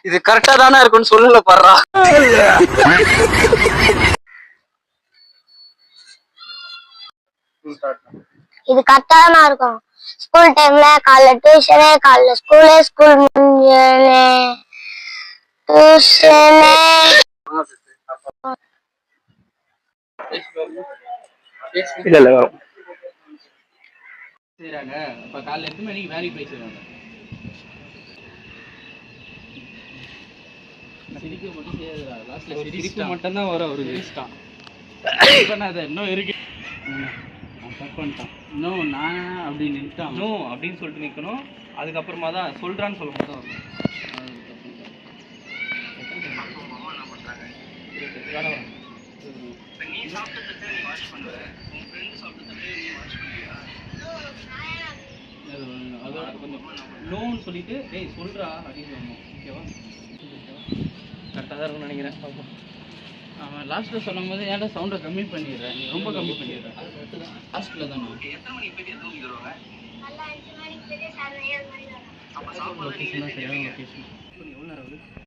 இது கரெக்டா தானே இருக்குன்னு சொல்லல பாடுறா. இது கரெக்டா தானே இருக்கும். ஸ்கூல் டைம்ல காலைல டியூஷனு, காலைல ஸ்கூலு, ஸ்கூல் முடிஞ்சோடனே டியூஷனு. இல்ல இல்ல வரும். செய்றாங்க. அப்ப காலைல 8 மணிக்கு வேலைக்கு போய் செய்வாங்க. சிரிக்க மட்டும் செய்யாதுடா. லாஸ்ட்ல சிரிப்பு மட்டும் தான் வரும் அவருக்கு. சிரிச்சிட்டான். பண்ணாத இன்னும் இருக்கு. நான் தப்பு பண்ணிட்டான். இன்னும் நான் அப்படி நின்ட்டான். இன்னும் அப்படின்னு சொல்லிட்டு நிற்கணும். அதுக்கப்புறமா தான் சொல்றான்னு சொல்லும் போது வரும். நீ சாப்பிட்டதை நீ வாஷ் பண்ணுவ, உன் ஃப்ரெண்டு சாப்பிட்டதை நீ வாஷ் பண்ணுவியா? அதோட கொஞ்சம் நோன்னு சொல்லிட்டு டேய் சொல்றா அப்படின்னு சொல்லணும். ஓகேவா? கரெக்டாக தான் இருக்கும்னு நினைக்கிறேன். அவன் லாஸ்ட்டில் சொல்லும் போது ஏன்டா சவுண்டை கம்மி பண்ணிடுறேன், நீ ரொம்ப கம்மி பண்ணிடுறேன். லாஸ்ட்டில் தான் எத்தனை மணிக்கு போய் எத்தனை மணிக்கு வருவாங்க? லொக்கேஷன் தான் சரியான லொக்கேஷன். எவ்வளோ நேரம் ஆகுது?